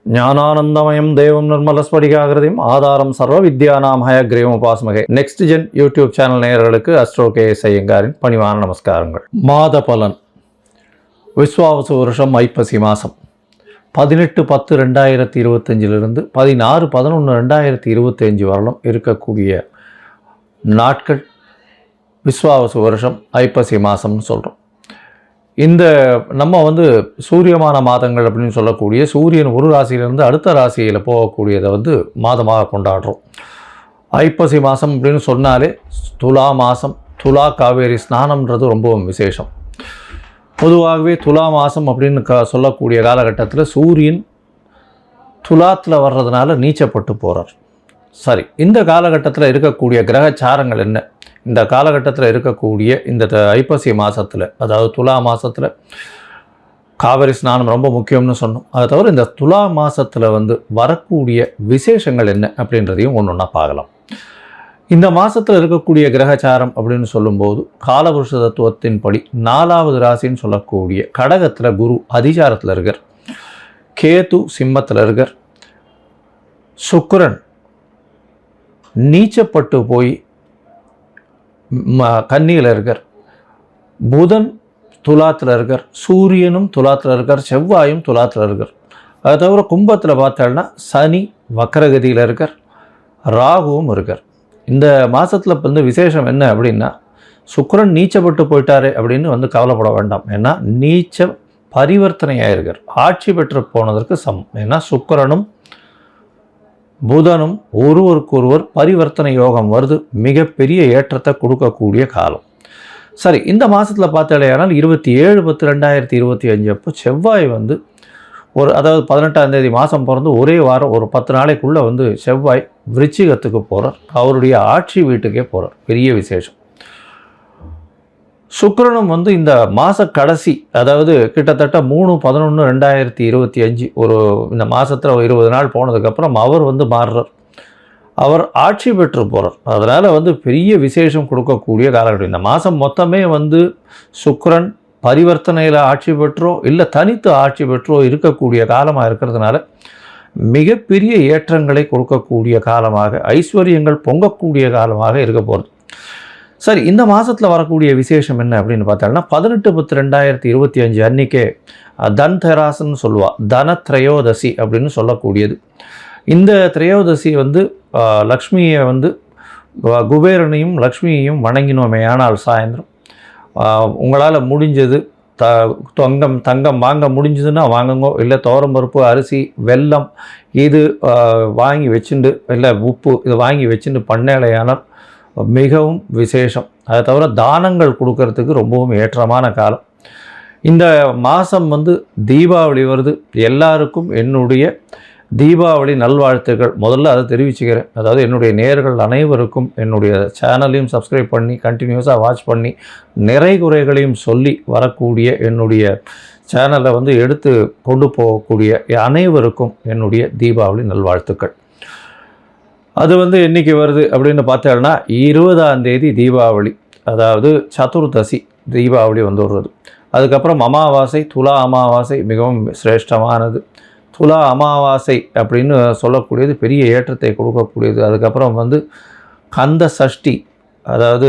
ஞானானந்தமயம் தேவம் நிர்மலஸ்படிகாகிருதியும் ஆதாரம் சர்வ வித்யானாம் ஹயக்ரீவம் உபாஸ்மகே. நெக்ஸ்ட் ஜென் யூடியூப் சேனல் நேயர்களுக்கு அஸ்ட்ரோ KS ஐயங்காரின் பணிவான நமஸ்காரங்கள். மாத பலன். விஸ்வாவசு வருஷம் ஐப்பசி மாதம் 18-10-2025 16-11-2025 வரலும் இருக்கக்கூடிய நாட்கள் விஸ்வாவசு வருஷம் ஐப்பசி மாதம்னு சொல்கிறோம். இந்த நம்ம சூரியமான மாதங்கள் அப்படின்னு சொல்லக்கூடிய சூரியன் ஒரு ராசியிலேருந்து அடுத்த ராசியில் போகக்கூடியதை மாதமாக கொண்டாடுறோம். ஐப்பசி மாதம் அப்படின்னு சொன்னாலே துலா மாதம், துலா காவேரி ஸ்நானம்ன்றது ரொம்பவும் விசேஷம். பொதுவாகவே துலா மாதம் அப்படின்னு சொல்லக்கூடிய காலகட்டத்தில் சூரியன் துலாத்தில் வர்றதுனால நீச்சப்பட்டு போகிறார். சரி, இந்த காலகட்டத்தில் இருக்கக்கூடிய கிரகச்சாரங்கள் என்ன? இந்த காலகட்டத்தில் இருக்கக்கூடிய இந்த ஐப்பசி மாதத்தில், அதாவது துலா மாதத்தில் காவிரி ஸ்நானம் ரொம்ப முக்கியம்னு சொன்னோம். அதை தவிர இந்த துலா மாதத்தில் வரக்கூடிய விசேஷங்கள் என்ன அப்படின்றதையும் ஒன்று ஒன்றா பார்க்கலாம். இந்த மாதத்தில் இருக்கக்கூடிய கிரகச்சாரம் அப்படின்னு சொல்லும்போது காலபுருஷ தத்துவத்தின்படி 4வது ராசின்னு சொல்லக்கூடிய கடகத்தில் குரு அதிசாரத்தில் இருக்கார், கேது சிம்மத்தில் இருக்கார், சுக்கிரன் நீச்சப்பட்டு போய் கன்னியில் இருக்கார், புதன் துலாத்தில் இருக்கார், சூரியனும் துலாத்தில் இருக்கார், செவ்வாயும் துலாத்தில் இருக்கார். அதை தவிர கும்பத்தில் பார்த்தோம்னா சனி வக்கரகதியில் இருக்கார், ராகுவும் இருக்கார். இந்த மாதத்தில் விசேஷம் என்ன அப்படின்னா, சுக்கிரன் நீச்சப்பட்டு போயிட்டாரே அப்படின்னு கவலைப்பட வேண்டாம். ஏன்னா நீச்ச பரிவர்த்தனையாக இருக்கார், ஆட்சி பெற்று போனதற்கு சமம். ஏன்னா சுக்கிரனும் புதனும் ஒருவருக்கொருவர் பரிவர்த்தனை யோகம் வருது, மிகப்பெரிய ஏற்றத்தை கொடுக்கக்கூடிய காலம். சரி, இந்த மாதத்தில் பார்த்தாலேயானால் 27-10-2025 அப்போ செவ்வாய் அதாவது 18ஆம் தேதி மாதம் பிறந்து ஒரே வாரம் ஒரு 10 நாளைக்குள்ளே செவ்வாய் விருச்சிகத்துக்கு போகிறார், அவருடைய ஆட்சி வீட்டுக்கே போகிறார். பெரிய விசேஷம். சுக்கிரனும் இந்த மாத கடைசி, அதாவது கிட்டத்தட்ட 3-11-2025 இந்த மாதத்தில் 20 நாள் போனதுக்கப்புறம் அவர் மாறுறார், அவர் ஆட்சி பெற்று போகிறார். அதனால் பெரிய விசேஷம் கொடுக்கக்கூடிய காலகட்டம். இந்த மாதம் மொத்தமே சுக்கிரன் பரிவர்த்தனையில் ஆட்சி பெற்றோ இல்லை தனித்து ஆட்சி பெற்றோ இருக்கக்கூடிய காலமாக இருக்கிறதுனால மிகப்பெரிய ஏற்றங்களை கொடுக்கக்கூடிய காலமாக, ஐஸ்வர்யங்கள் பொங்கக்கூடிய காலமாக இருக்க போகிறது. சரி, இந்த மாதத்தில் வரக்கூடிய விசேஷம் என்ன அப்படின்னு பார்த்தோம்னா 18-10-2025 அன்றைக்கே தன் தெராசுன்னு சொல்லுவாள், தனத்ரயோதசி அப்படின்னு சொல்லக்கூடியது. இந்த திரையோதசி லக்ஷ்மியை குபேரனையும் லக்ஷ்மியையும் வணங்கினோமே ஆனால் சாயந்தரம் உங்களால் முடிஞ்சது தங்கம் வாங்க முடிஞ்சதுன்னா வாங்குங்கோ, இல்லை துவரம்பருப்பு, அரிசி, வெல்லம் இது வாங்கி வச்சுண்டு, இல்லை உப்பு இது வாங்கி வச்சுட்டு பண்ணலையானால் மிகவும் விசேஷம். அதை தவிர தானங்கள் கொடுக்கறதுக்கு ரொம்பவும் ஏற்றமான காலம். இந்த மாதம் தீபாவளி வருது. எல்லாருக்கும் என்னுடைய தீபாவளி நல்வாழ்த்துக்கள் முதல்ல அதை தெரிவிச்சுக்கிறேன். அதாவது என்னுடைய நேயர்கள் அனைவருக்கும் என்னுடைய சேனலையும் சப்ஸ்கிரைப் பண்ணி கண்டினியூஸாக வாட்ச் பண்ணி நிறை குறைகளையும் சொல்லி வரக்கூடிய என்னுடைய சேனலை எடுத்து கொண்டு போகக்கூடிய அனைவருக்கும் என்னுடைய தீபாவளி நல்வாழ்த்துக்கள். அது என்றைக்கு வருது அப்படின்னு பார்த்தோம்னா 20ஆம் தேதி தீபாவளி, அதாவது சதுர்தசி தீபாவளி வருது. அதுக்கப்புறம் அமாவாசை, துலா அமாவாசை மிகவும் சிரேஷ்டமானது. துலா அமாவாசை அப்படின்னு சொல்லக்கூடியது பெரிய ஏற்றத்தை கொடுக்கக்கூடியது. அதுக்கப்புறம் கந்த சஷ்டி, அதாவது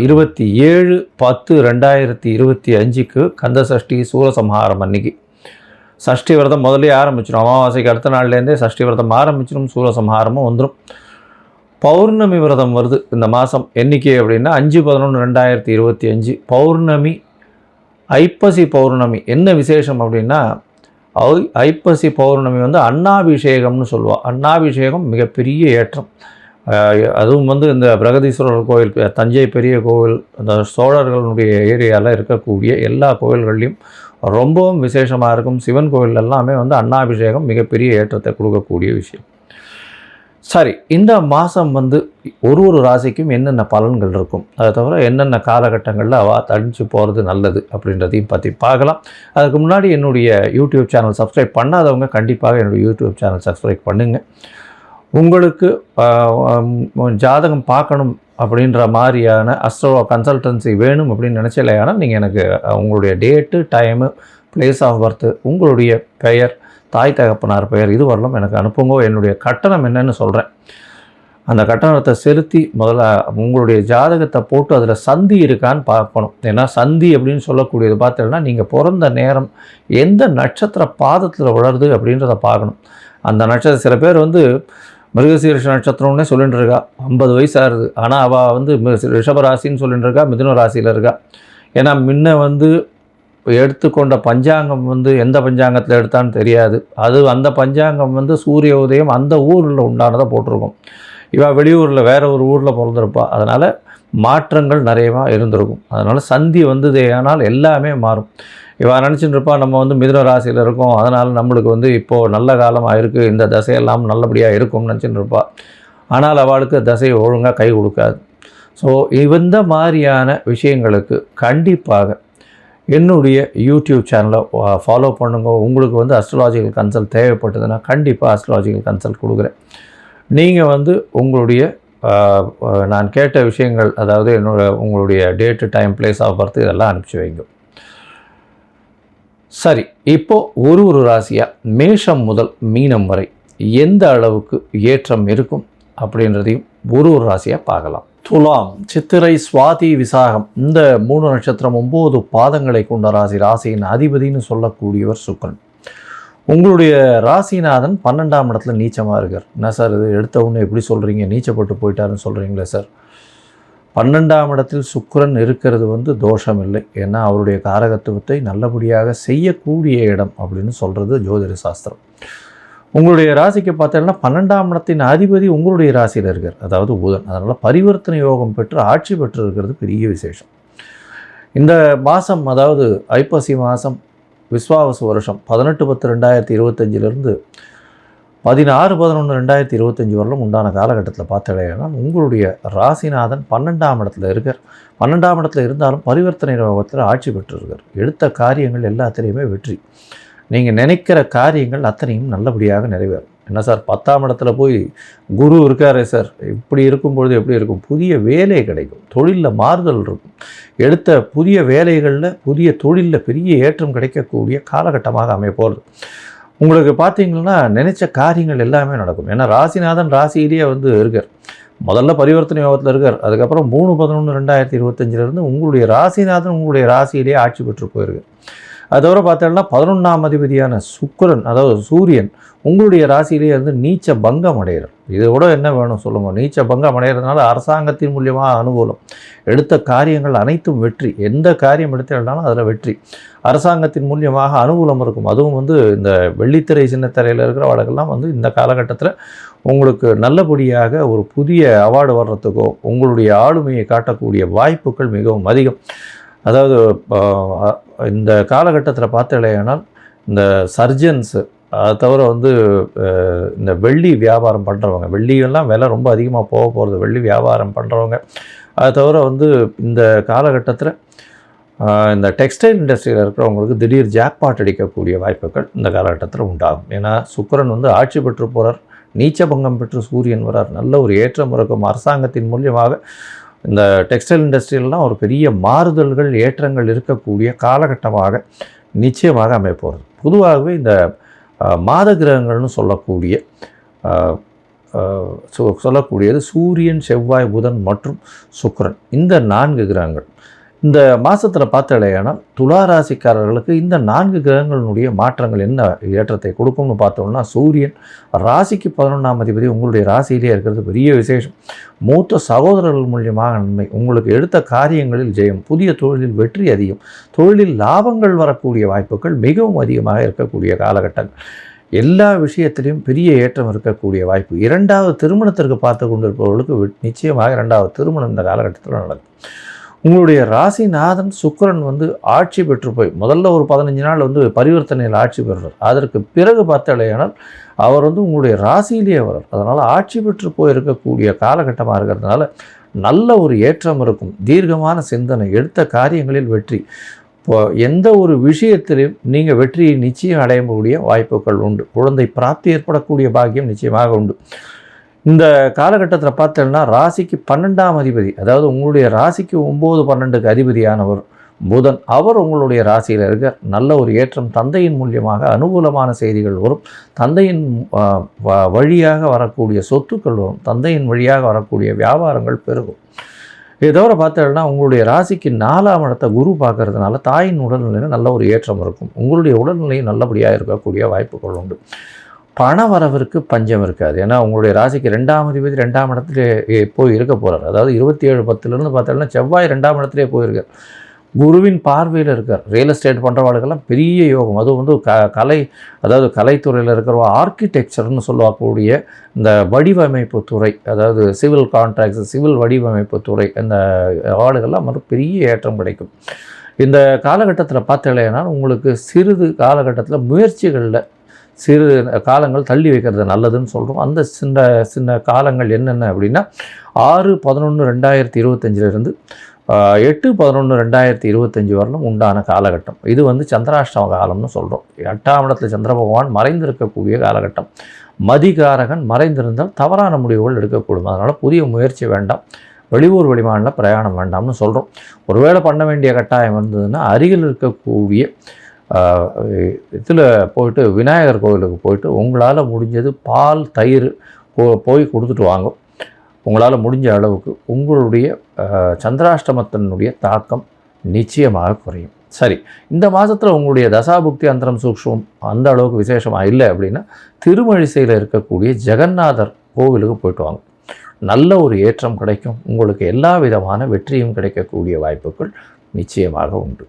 27-10-2025 கந்த சஷ்டி சூரசம்ஹாரம் அன்னைக்கு. சஷ்டி விரதம் முதலே ஆரம்பிச்சிடும், அமாவாசைக்கு அடுத்த நாள்லேருந்தே சஷ்டி விரதம் ஆரம்பிச்சிடும், சூரசம்ஹாரமும் வந்துடும். பௌர்ணமி விரதம் வருது இந்த மாதம். என்றைக்கு அப்படின்னா 5-11-2025 பௌர்ணமி, ஐப்பசி பௌர்ணமி. என்ன விசேஷம் அப்படின்னா ஐப்பசி பௌர்ணமி அன்னாபிஷேகம்னு சொல்லுவாள். அன்னாபிஷேகம் மிகப்பெரிய ஏற்றம். அதுவும் இந்த பிரகதீஸ்வரர் கோவில், தஞ்சை பெரிய கோவில், அந்த சோழர்களுடைய ஏரியாவில் இருக்கக்கூடிய எல்லா கோவில்கள்லையும் ரொம்பவும் விசேஷமாக இருக்கும். சிவன் கோவில் எல்லாமே அன்னாபிஷேகம் மிகப்பெரிய ஏற்றத்தை கொடுக்கக்கூடிய விஷயம். சரி, இந்த மாதம் ஒரு ராசிக்கும் என்னென்ன பலன்கள் இருக்கும், அதை தவிர என்னென்ன காலகட்டங்களில் தடிச்சு போகிறது நல்லது அப்படின்றதையும் பற்றி பார்க்கலாம். அதுக்கு முன்னாடி என்னுடைய யூடியூப் சேனல் சப்ஸ்கிரைப் பண்ணாதவங்க கண்டிப்பாக என்னுடைய யூடியூப் சேனல் சப்ஸ்கிரைப் பண்ணுங்கள். உங்களுக்கு ஜாதகம் பார்க்கணும் அப்படின்ற மாதிரியான அஸ்ட்ரோ கன்சல்டன்சி வேணும் அப்படின்னு நினச்சலையானால் நீங்கள் எனக்கு உங்களுடைய date, time, place of birth, உங்களுடைய பெயர், தாய் தகப்பனார் பெயர் இது வரலாம் எனக்கு அனுப்புங்க, என்னுடைய கட்டணம் என்னன்னு சொல்கிறேன். அந்த கட்டணத்தை செலுத்தி முதல்ல உங்களுடைய ஜாதகத்தை போட்டு அதில் சந்தி இருக்கான்னு பார்க்கணும். ஏன்னா சந்தி அப்படின்னு சொல்லக்கூடியது பார்த்தீங்கன்னா நீங்கள் பிறந்த நேரம் எந்த நட்சத்திர பாதத்தில் வளருது அப்படின்றத பார்க்கணும். அந்த நட்சத்திரம் சில பேர் வந்து மிருகசீரிஷ நட்சத்திரம்னே சொல்லிட்டு இருக்கா, 50 வயசு ஆகுது, ஆனால் அவள் வந்து ரிஷபராசின்னு சொல்லிட்டு இருக்கா, மிதுன ராசியில் இருக்கா. ஏன்னா முன்ன வந்து எடுத்துக்கொண்ட பஞ்சாங்கம் வந்து எந்த பஞ்சாங்கத்தில் எடுத்தான்னு தெரியாது. அந்த பஞ்சாங்கம் வந்து சூரிய உதயம் அந்த ஊரில் உண்டானதை போட்டிருக்கும். இவள் வெளியூரில் வேறு ஒரு ஊரில் பிறந்திருப்பா. அதனால் மாற்றங்கள் நிறையவா இருந்திருக்கும். அதனால் சந்தி வந்ததே ஆனால் எல்லாமே மாறும். இவன் நினச்சிட்டு இருப்பா நம்ம வந்து மிதுன ராசியில் இருக்கோம், அதனால் நம்மளுக்கு வந்து இப்போது நல்ல காலமாக இருக்குது, இந்த தசையெல்லாம் நல்லபடியாக இருக்கும்னு நினச்சிட்டு இருப்பா. ஆனால் அவளுக்கு தசை ஒழுங்காக கை கொடுக்காது. ஸோ இந்த மாதிரியான விஷயங்களுக்கு கண்டிப்பாக என்னுடைய யூடியூப் சேனலை ஃபாலோ பண்ணுங்க. உங்களுக்கு வந்து அஸ்ட்ராலாஜிக்கல் கன்சல்ட் தேவைப்பட்டதுன்னா கண்டிப்பாக அஸ்ட்ராலாஜிக்கல் கன்சல்ட் கொடுக்குறேன். நீங்கள் வந்து உங்களுடைய நான் கேட்ட விஷயங்கள், அதாவது உங்களுடைய date, time, place of birth இதெல்லாம் அனுப்பிச்சி வைங்க. சரி, இப்போது ஒரு ராசியாக மேஷம் முதல் மீனம் வரை எந்த அளவுக்கு ஏற்றம் இருக்கும் அப்படின்றதையும் ஒரு ராசியாக பார்க்கலாம். துலாம், சித்திரை, சுவாதி, விசாகம் இந்த 3 நட்சத்திரம் 9 பாதங்களை கொண்ட ராசியின் அதிபதினு சொல்லக்கூடியவர் சுக்கிரன். உங்களுடைய ராசிநாதன் 12ஆம் இடத்துல நீச்சமாக இருக்கார். என்ன சார் இது எடுத்த ஒன்று எப்படி சொல்கிறீங்க, நீச்சப்பட்டு போயிட்டாருன்னு சொல்கிறீங்களே சார்? 12ஆம் இடத்தில் சுக்கிரன் இருக்கிறது வந்து தோஷம் இல்லை. ஏன்னா அவருடைய காரகத்துவத்தை நல்லபடியாக செய்யக்கூடிய இடம் அப்படின்னு சொல்கிறது ஜோதிட சாஸ்திரம். உங்களுடைய ராசிக்கு பார்த்தீங்கன்னா 12ஆம் இடத்தின் அதிபதி உங்களுடைய ராசியில் இருக்கார், அதாவது புதன். அதனால் பரிவர்த்தனை யோகம் பெற்று ஆட்சி பெற்று இருக்கிறது பெரிய விசேஷம். இந்த மாதம், அதாவது ஐப்பசி மாதம் விஸ்வாவசு வருஷம் 18/10/2025 16/11/2025 வரலும் உண்டான காலகட்டத்தில் பார்த்தாலேனா உங்களுடைய ராசிநாதன் 12ஆம் இடத்துல இருக்கார். 12ஆம் இடத்துல இருந்தாலும் பரிவர்த்தனை யோகத்தில் ஆட்சி பெற்றிருக்கார். எடுத்த காரியங்கள் எல்லாத்திலையுமே வெற்றி. நீங்கள் நினைக்கிற காரியங்கள் அத்தனையும் நல்லபடியாக நிறைவேறும். என்ன சார் 10ஆம் இடத்துல போய் குரு இருக்காரே சார், இப்படி இருக்கும்பொழுது எப்படி இருக்கும்? புதிய வேலை கிடைக்கும், தொழிலில் மாறுதல் இருக்கும், எடுத்த புதிய வேலைகளில் புதிய தொழிலில் பெரிய ஏற்றம் கிடைக்கக்கூடிய காலகட்டமாக அமைய போகிறது. உங்களுக்கு பார்த்தீங்கன்னா நினைச்ச காரியங்கள் எல்லாமே நடக்கும். ஏன்னா ராசிநாதன் ராசியிலேயே வந்து இருக்கார். முதல்ல பரிவர்த்தனை யோகத்தில் இருக்கார். அதுக்கப்புறம் 3/11/2025 உங்களுடைய ராசிநாதன் உங்களுடைய ராசியிலேயே ஆட்சி பெற்று போயிருக்கார். அது தவிர பார்த்தோம்னா 11ஆம் அதிபதியான சுக்கிரன், அதாவது சூரியன் உங்களுடைய ராசியிலேயே இருந்து நீச்ச பங்கம் அடைகிறார். இதை விட என்ன வேணும் சொல்லுங்கள்? நீச்ச பங்கம் அடைகிறதுனால அரசாங்கத்தின் மூலியமாக அனுகூலம், எடுத்த காரியங்கள் அனைத்தும் வெற்றி. எந்த காரியம் எடுத்தாலும் அதில் வெற்றி, அரசாங்கத்தின் மூலியமாக அனுகூலம் இருக்கும். அதுவும் வந்து இந்த வெள்ளித்திரை சின்னத்திரையில் இருக்கிற வழக்கெல்லாம் வந்து இந்த காலகட்டத்தில் உங்களுக்கு நல்லபடியாக ஒரு புதிய அவார்டு வர்றதுக்கோ உங்களுடைய ஆளுமையை காட்டக்கூடிய வாய்ப்புகள் மிகவும் அதிகம். அதாவது இந்த காலகட்டத்தில் பார்த்தலையானால் இந்த சர்ஜன்ஸு, அதை தவிர வந்து இந்த வெள்ளி வியாபாரம் பண்ணுறவங்க, வெள்ளியெல்லாம் விலை ரொம்ப அதிகமாக போகிறது, வெள்ளி வியாபாரம் பண்ணுறவங்க, அதை தவிர வந்து இந்த காலகட்டத்தில் இந்த டெக்ஸ்டைல் இண்டஸ்ட்ரியில் இருக்கிறவங்களுக்கு திடீர் ஜாக்பாட் அடிக்கக்கூடிய வாய்ப்புகள் இந்த காலகட்டத்தில் உண்டாகும். ஏன்னா சுக்கிரன் வந்து ஆட்சி பெற்று போகிறார், நீச்சபங்கம் பெற்று சூரியன் வரார், நல்ல ஒரு ஏற்றம் இருக்கும். அரசாங்கத்தின் மூலியமாக இந்த டெக்ஸ்டைல் இண்டஸ்ட்ரியிலலாம் ஒரு பெரிய மாறுதல்கள் ஏற்றங்கள் இருக்கக்கூடிய காலகட்டமாக நிச்சயமாக அமையப்போகிறது. பொதுவாகவே இந்த மாத கிரகங்கள்னு சொல்லக்கூடியது சூரியன், செவ்வாய், புதன் மற்றும் சுக்கிரன், இந்த 4 கிரகங்கள். இந்த மாதத்தில் பார்த்தாலேயானால் துலா ராசிக்காரர்களுக்கு இந்த 4 கிரகங்களினுடைய மாற்றங்கள் என்ன ஏற்றத்தை கொடுக்கும்னு பார்த்தோம்னா, சூரியன் ராசிக்கு 11ஆம் அதிபதி உங்களுடைய ராசியிலே இருக்கிறது பெரிய விசேஷம். மூத்த சகோதரர்கள் மூலியமாக நன்மை, உங்களுக்கு எடுத்த காரியங்களில் ஜெயம், புதிய தொழிலில் வெற்றி அதிகம், தொழிலில் லாபங்கள் வரக்கூடிய வாய்ப்புகள் மிகவும் அதிகமாக இருக்கக்கூடிய காலகட்டங்கள். எல்லா விஷயத்திலையும் பெரிய ஏற்றம் இருக்கக்கூடிய வாய்ப்பு. 2வது திருமணத்திற்கு பார்த்து கொண்டிருப்பவர்களுக்கு நிச்சயமாக 2வது திருமணம் இந்த காலகட்டத்தில் நடக்கும். உங்களுடைய ராசிநாதன் சுக்கிரன் வந்து ஆட்சி பெற்று போய் முதல்ல ஒரு 15 நாள் வந்து பரிவர்த்தனையில் ஆட்சி பெறுறார். அதற்கு பிறகு பார்த்தாலேயானால் அவர் வந்து உங்களுடைய ராசியிலேயே வரார். அதனால் ஆட்சி பெற்று போயிருக்கக்கூடிய காலகட்டமாக இருக்கிறதுனால நல்ல ஒரு ஏற்றம் இருக்கும், தீர்க்கமான சிந்தனை, எடுத்த காரியங்களில் வெற்றி. இப்போ எந்த ஒரு விஷயத்திலையும் நீங்கள் வெற்றியை நிச்சயம் அடையக்கூடிய வாய்ப்புகள் உண்டு. குழந்தை பிராப்தி ஏற்படக்கூடிய பாக்கியம் நிச்சயமாக உண்டு. இந்த காலகட்டத்தில் பார்த்தோம்னா ராசிக்கு 12ஆம் அதிபதி, அதாவது உங்களுடைய ராசிக்கு 9, 12க்கு அதிபதியானவர் புதன் அவர் உங்களுடைய ராசியில் இருக்க நல்ல ஒரு ஏற்றம், தந்தையின் மூலியமாக அனுகூலமான செய்திகள் வரும், தந்தையின் வழியாக வரக்கூடிய சொத்துக்கள் வரும், தந்தையின் வழியாக வரக்கூடிய வியாபாரங்கள் பெருகும். இதை தவிர பார்த்தீங்கன்னா உங்களுடைய ராசிக்கு 4ஆம் இடத்தை குரு பார்க்கறதுனால தாயின் உடல்நிலையில் நல்ல ஒரு ஏற்றம் இருக்கும், உங்களுடைய உடல்நிலையும் நல்லபடியாக இருக்கக்கூடிய வாய்ப்புகள் உண்டு. பண வரவிற்கு பஞ்சம் இருக்காது. ஏன்னா உங்களுடைய ராசிக்கு 2ஆம் அதிபதி 2ஆம் இடத்துல போய் இருக்க போகிறார். அதாவது 27/10 பார்த்தீங்கன்னா செவ்வாய் 2ஆம் இடத்துலேயே போயிருக்கார், குருவின் பார்வையில் இருக்கார். ரியல் எஸ்டேட் பண்ணுறவாளுக்கெல்லாம் பெரிய யோகம். அதுவும் வந்து கலை, அதாவது கலைத்துறையில் இருக்கிறவா, ஆர்கிடெக்சர்னு சொல்லக்கூடிய இந்த வடிவமைப்பு துறை, அதாவது சிவில் கான்ட்ராக்ட்ஸ், சிவில் வடிவமைப்பு துறை, இந்த ஆளுகள்லாம் வந்து பெரிய ஏற்றம் கிடைக்கும். இந்த காலகட்டத்தில் பார்த்தீங்கன்னா உங்களுக்கு சிறிது காலகட்டத்தில் முயற்சிகளில் சிறு காலங்கள் தள்ளி வைக்கிறது நல்லதுன்னு சொல்கிறோம். அந்த சின்ன சின்ன காலங்கள் என்னென்ன அப்படின்னா 6/11/2025 8/11/2025 வரலும் உண்டான காலகட்டம். இது வந்து சந்திராஷ்டம காலம்னு சொல்கிறோம். 8ஆம் இடத்துல சந்திர பகவான் மறைந்திருக்கக்கூடிய காலகட்டம். மதிகாரகன் மறைந்திருந்தால் தவறான முடிவுகள் எடுக்கக்கூடும். அதனால் புதிய முயற்சி வேண்டாம், வெளியூர் வெளிமாநில பிரயாணம் வேண்டாம்னு சொல்கிறோம். ஒருவேளை பண்ண வேண்டிய கட்டாயம் இருந்ததுன்னா அருகில் இருக்கக்கூடிய இதில் போயிட்டு விநாயகர் கோவிலுக்கு போயிட்டு உங்களால் முடிஞ்சது பால் தயிர் போய் கொடுத்துட்டு வாங்க. உங்களால் முடிஞ்ச அளவுக்கு உங்களுடைய சந்திராஷ்டமத்தினுடைய தாக்கம் நிச்சயமாக குறையும். சரி, இந்த மாதத்தில் உங்களுடைய தசாபுக்தி அந்தரம் சூக்ஷ்மம் அந்த அளவுக்கு விசேஷமாக இல்லை அப்படின்னா திருமழிசையில் இருக்கக்கூடிய ஜெகநாதர் கோவிலுக்கு போயிட்டு வாங்க. நல்ல ஒரு ஏற்றம் கிடைக்கும், உங்களுக்கு எல்லா விதமான வெற்றியும் கிடைக்கக்கூடிய வாய்ப்புகள் நிச்சயமாக உண்டு.